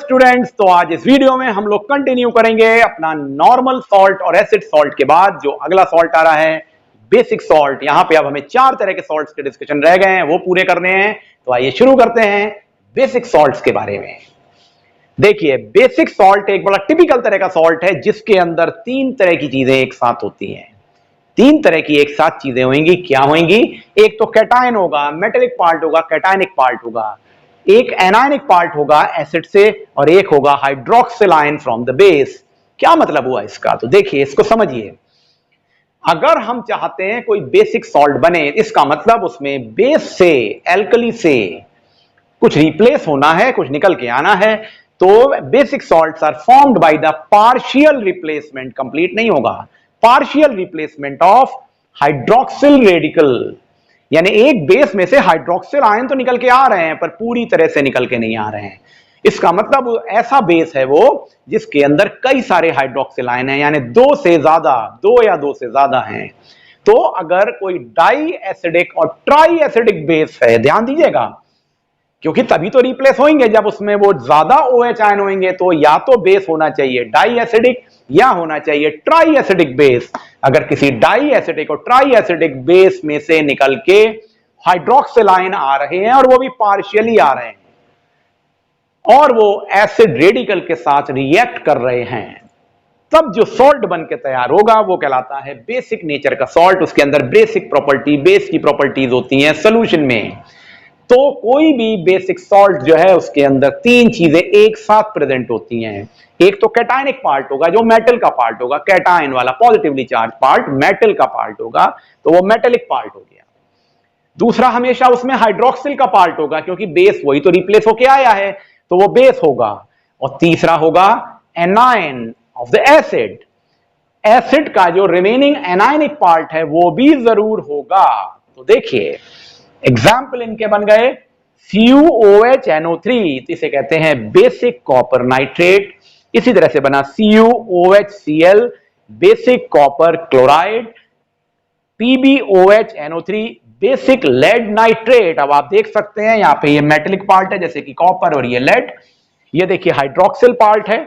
Students, तो आज इस वीडियो में हम लोग कंटिन्यू करेंगे अपना नॉर्मल सॉल्ट और एसिड सॉल्ट के बाद जो अगला सॉल्ट आ रहा है बेसिक सॉल्ट। यहां पे अब हमें 4 तरह के सॉल्ट्स के डिस्कशन रह गए हैं, वो पूरे करने हैं। तो आइए शुरू करते हैं बेसिक सॉल्ट्स के बारे में। देखिए, बेसिक सॉल्ट एक बड़ा टिपिकल तरह का सॉल्ट है जिसके अंदर 3 तरह की चीजें एक साथ होती हैं। 3 तरह की एक साथ चीजें होंगी। क्या होंगी? एक तो कैटायन होगा, मेटेलिक पार्ट होगा, कैटायनिक पार्ट होगा। एक एनायनिक पार्ट होगा एसिड से, और एक होगा hydroxyl ion from the base. क्या मतलब हुआ इसका? तो देखिए, इसको समझिए। अगर हम चाहते हैं कोई बेसिक सॉल्ट बने, इसका मतलब उसमें बेस से, एल्कली से कुछ रिप्लेस होना है, कुछ निकल के आना है। तो basic salts are formed by the partial replacement, complete नहीं होगा, partial replacement of hydroxyl radical. यानी एक बेस में से हाइड्रोक्सिल आयन तो निकल के आ रहे हैं पर पूरी तरह से निकल के नहीं आ रहे हैं। इसका मतलब ऐसा बेस है वो जिसके अंदर कई सारे हाइड्रोक्सिल आयन हैं, यानी 2 से ज्यादा, 2 या 2 से ज्यादा हैं। तो अगर कोई डाई एसिडिक और ट्राई एसिडिक बेस है, ध्यान दीजिएगा, क्योंकि तभी तो रिप्लेस होंगे जब उसमें वो ज्यादा OH आयन होंगे। तो या तो बेस होना चाहिए डाई एसिडिक या होना चाहिए ट्राई एसिडिक बेस। अगर किसी डाई एसिडिक और ट्राई एसिडिक बेस में से निकल के हाइड्रोक्सिल आयन आ रहे हैं और वो भी पार्शियली आ रहे हैं और वो एसिड रेडिकल के साथ रिएक्ट कर रहे हैं, तब जो सॉल्ट बन के तैयार होगा वो कहलाता है बेसिक नेचर का सॉल्ट। उसके अंदर बेसिक प्रॉपर्टी, बेस की प्रॉपर्टीज होती हैं सोल्यूशन में। तो कोई भी बेसिक सॉल्ट जो है उसके अंदर 3 चीजें एक साथ प्रेजेंट होती हैं। एक तो कैटायनिक पार्ट होगा जो मेटल का पार्ट होगा, कैटायन वाला पॉजिटिवली चार्ज पार्ट मेटल का पार्ट होगा, तो वो मेटेलिक पार्ट हो गया। दूसरा, हमेशा उसमें हाइड्रोक्सिल का पार्ट होगा क्योंकि बेस वही तो रिप्लेस होके आया है, तो वो बेस होगा। और तीसरा होगा anion of the acid. Acid का जो रिमेनिंग एनायनिक पार्ट है वो भी जरूर होगा। तो देखिए, एग्जाम्पल इनके बन गए CuOH NO3, तो इसे कहते हैं बेसिक कॉपर नाइट्रेट। इसी तरह से बना CuOHCl, basic copper chloride. PbOH NO3, basic lead nitrate. अब आप देख सकते हैं यहां पे ये मेटेलिक पार्ट है जैसे कि कॉपर, और ये लेड। ये देखिए हाइड्रोक्सिल पार्ट है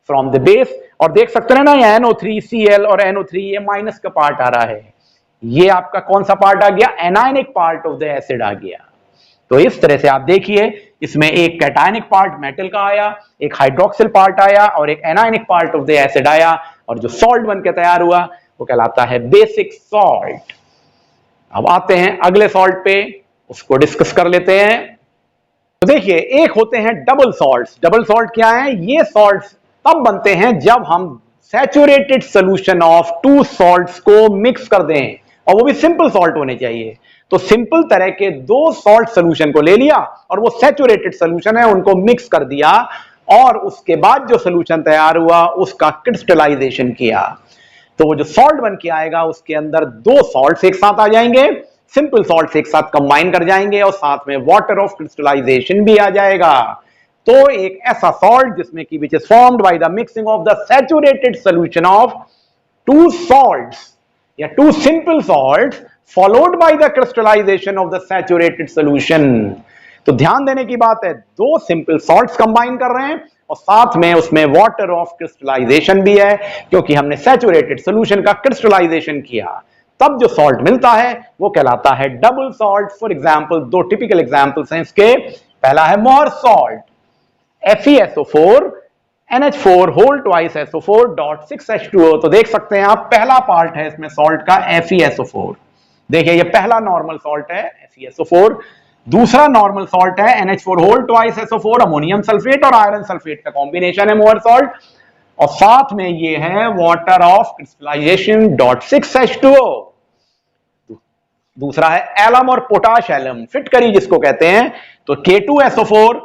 फ्रॉम द बेस, और देख सकते हैं ना ये NO3Cl और NO3, ये माइनस का पार्ट आ रहा है। ये आपका कौन सा पार्ट आ गया? Anionic part of the acid आ गया। तो इस तरह से आप देखिए, इसमें एक कैटायनिक पार्ट मेटल का आया, एक हाइड्रोक्सिल पार्ट आया और एक anionic part of the acid आया, और जो सॉल्ट बनकर तैयार हुआ वो कहलाता है बेसिक सॉल्ट। अब आते हैं अगले सॉल्ट पे, उसको डिस्कस कर लेते हैं। तो देखिए, एक होते हैं डबल सॉल्ट्स। डबल सॉल्ट क्या है? ये सॉल्ट्स तब बनते हैं जब हम सैचुरेटेड सोल्यूशन ऑफ 2 सॉल्ट्स को मिक्स कर दें, और वो भी सिंपल सॉल्ट होने चाहिए। तो सिंपल तरह के 2 सॉल्ट सोल्यूशन को ले लिया और वो सैचुरेटेड सोल्यूशन है, उनको मिक्स कर दिया, और उसके बाद जो सोल्यूशन तैयार हुआ उसका क्रिस्टलाइजेशन किया। तो वो जो सॉल्ट बन के आएगा उसके अंदर 2 सॉल्ट्स एक साथ आ जाएंगे, सिंपल सॉल्ट्स एक साथ कंबाइन कर जाएंगे, और साथ में वाटर ऑफ क्रिस्टलाइजेशन भी आ जाएगा। तो एक ऐसा सॉल्ट जिसमें कि which is formed by the mixing of the saturated solution of 2 salts या 2 simple salts followed by the crystallization of the saturated solution। तो ध्यान देने की बात है, 2 सिंपल सॉल्ट्स कंबाइन कर रहे हैं और साथ में उसमें वाटर ऑफ क्रिस्टलाइजेशन भी है, क्योंकि हमने सैचुरेटेड सॉल्यूशन का क्रिस्टलाइजेशन किया। तब जो सॉल्ट मिलता है वो कहलाता है double salt. For example, 2 typical examples हैं इसके। पहला है मोर salt, FeSO4 NH4 whole twice SO4.6H2O। तो देख सकते हैं आप, पहला पार्ट है इसमें सॉल्ट का FeSO4। देखिए, ये पहला नॉर्मल सॉल्ट है FeSO4। दूसरा नॉर्मल सॉल्ट है NH4 whole twice SO4, ammonium sulphate और आयरन सल्फेट का कॉम्बिनेशन है मोअर सॉल्ट, और साथ में ये है वाटर ऑफ क्रिस्टलाइजेशन .6H2O। दूसरा है एलम और पोटाश एलम, फिटकरी जिसको कहते हैं। तो K2SO4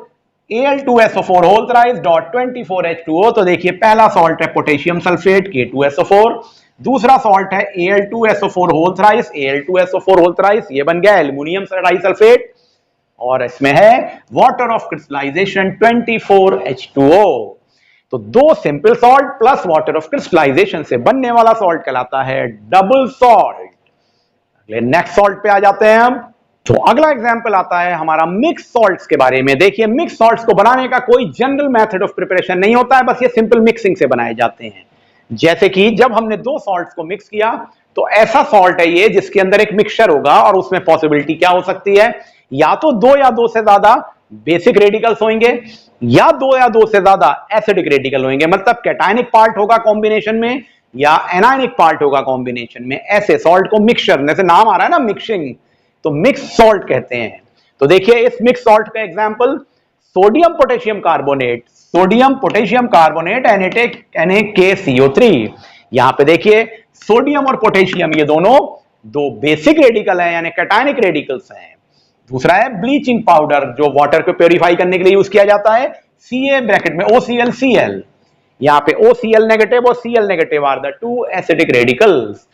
Al2SO4 whole thrice .24H2O। तो देखिए, पहला सॉल्ट है पोटेशियम सल्फेट K2SO4, दूसरा सॉल्ट है Al2SO4 whole thrice Al2SO4 whole thrice, ये बन गया एल्युमिनियम डाइसल्फेट, और इसमें है वाटर ऑफ क्रिस्टलाइजेशन 24H2O। तो 2 simple salt plus water of crystallization से बनने वाला सॉल्ट कहलाता है डबल सॉल्ट। अगले नेक्स्ट सॉल्ट पे आ जाते हैं हम। तो अगला एग्जाम्पल आता है हमारा मिक्स सॉल्ट्स के बारे में। देखिए, मिक्स सॉल्ट्स को बनाने का कोई जनरल मेथड ऑफ प्रिपरेशन नहीं होता है, बस ये सिंपल मिक्सिंग से बनाए जाते हैं। जैसे कि जब हमने दो सॉल्ट्स को मिक्स किया तो ऐसा सॉल्ट है ये जिसके अंदर एक मिक्सचर होगा, और उसमें पॉसिबिलिटी क्या हो सकती है, या तो दो या दो से ज्यादा बेसिक रेडिकल्स होंगे, या दो या दो से ज्यादा एसिडिक रेडिकल होंगे। मतलब कैटायनिक पार्ट होगा कॉम्बिनेशन में, या एनायनिक पार्ट होगा कॉम्बिनेशन में। ऐसे सॉल्ट को मिक्सचर, जैसे नाम आ रहा है ना मिक्सिंग, तो मिक्स सॉल्ट कहते हैं। तो देखिए, इस मिक्स सॉल्ट का example sodium potassium carbonate, sodium potassium carbonate NaKCO3। यहां पे देखिए, सोडियम और पोटेशियम ये दोनों दो बेसिक रेडिकल है, यानी कैटायनिक रेडिकल्स हैं। दूसरा है ब्लीचिंग पाउडर, जो वाटर को प्योरीफाई करने के लिए यूज किया जाता है, Ca ब्रैकेट में OClCl। यहां पे OCl नेगेटिव और Cl negative are the two acidic radicals.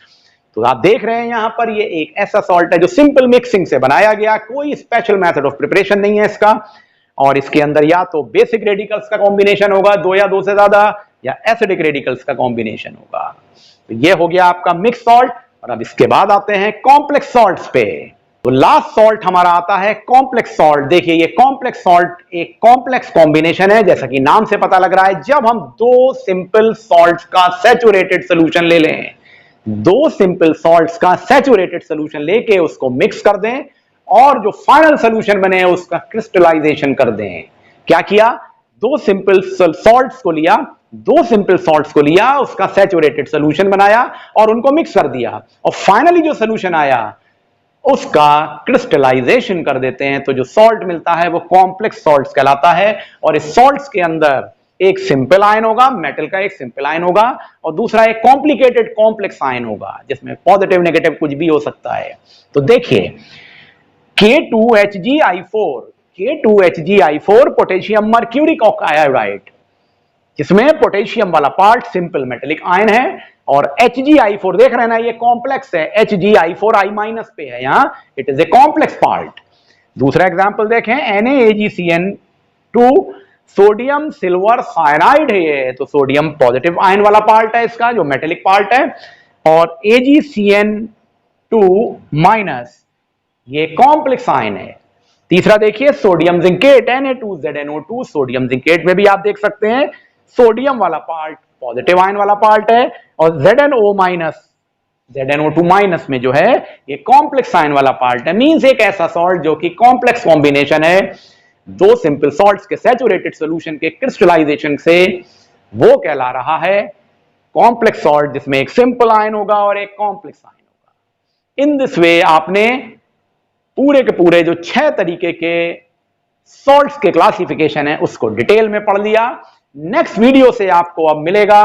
तो आप देख रहे हैं यहां पर ये एक ऐसा सॉल्ट है जो सिंपल मिक्सिंग से बनाया गया, कोई स्पेशल मेथड ऑफ प्रिपरेशन नहीं है इसका, और इसके अंदर या तो बेसिक रेडिकल्स का कॉम्बिनेशन होगा दो या दो से ज्यादा, या एसिडिक रेडिकल्स का कॉम्बिनेशन होगा। तो ये हो गया आपका मिक्स सॉल्ट। और अब इसके बाद आते हैं कॉम्प्लेक्स सॉल्ट्स पे। तो लास्ट सॉल्ट हमारा आता है कॉम्प्लेक्स सॉल्ट। देखिए, ये कॉम्प्लेक्स सॉल्ट एक कॉम्प्लेक्स कॉम्बिनेशन है, जैसा कि नाम से पता लग रहा है। जब हम दो सिंपल सॉल्ट्स का सैचुरेटेड सोल्यूशन ले लें, दो सिंपल सॉल्ट्स का सैचुरेटेड सोल्यूशन लेके उसको मिक्स कर दें, और जो फाइनल सोल्यूशन बने उसका क्रिस्टलाइजेशन कर दें। क्या किया, दो सिंपल सॉल्ट्स को लिया, दो सिंपल सॉल्ट्स को लिया, उसका सैचुरेटेड सोल्यूशन बनाया और उनको मिक्स कर दिया, और फाइनली जो सोल्यूशन आया उसका क्रिस्टलाइजेशन कर देते हैं। तो जो सॉल्ट मिलता है वो कॉम्प्लेक्स सॉल्ट्स कहलाता है। और इस सॉल्ट्स के अंदर एक सिंपल आयन होगा, मेटल का एक सिंपल आयन होगा, और दूसरा एक कॉम्प्लिकेटेड कॉम्प्लेक्स आयन होगा जिसमें पॉजिटिव नेगेटिव कुछ भी हो सकता है। तो देखिए, K2HgI4 पोटेशियम मर्क्यूरिक आयोडाइड, जिसमें पोटेशियम वाला पार्ट सिंपल मेटेलिक आयन है, और HgI4 देख रहे हैं ना, ये कॉम्प्लेक्स है, HgI4I- पे है, यहां it is a complex part. दूसरा एग्जांपल देखें, NaAgCN2 सोडियम सिल्वर साइनाइड है ये, तो सोडियम पॉजिटिव आयन वाला पार्ट है इसका, जो मेटेलिक पार्ट है, और AgCN2- ये कॉम्प्लेक्स आयन है। तीसरा देखिए, sodium zincate Na2ZNO2, sodium zincate में भी आप देख सकते हैं सोडियम वाला पार्ट पॉजिटिव आयन वाला पार्ट है, और ZNO2- में जो है ये कॉम्प्लेक्स आयन वाला पार्ट है। मींस एक ऐसा सॉल्ट जो कि कॉम्प्लेक्स कॉम्बिनेशन है दो सिंपल सॉल्ट्स के सैचुरेटेड सॉल्यूशन के क्रिस्टलाइजेशन से, वो कहला रहा है कॉम्प्लेक्स सॉल्ट, जिसमें एक सिंपल आयन होगा और एक कॉम्प्लेक्स आयन होगा। इन दिस वे आपने पूरे के पूरे जो 6 तरीके के सॉल्ट्स के क्लासिफिकेशन है उसको डिटेल में पढ़ लिया। नेक्स्ट वीडियो से आपको अब मिलेगा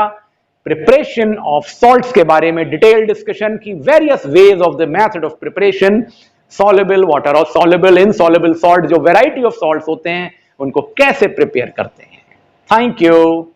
प्रिपरेशन ऑफ सॉल्ट्स के बारे में डिटेल डिस्कशन की, various ways of the method of preparation, soluble water और सॉल्युबल इनसॉल्युबल सॉल्ट, जो वैरायटी ऑफ सॉल्ट्स होते हैं उनको कैसे प्रिपेयर करते हैं। Thank you.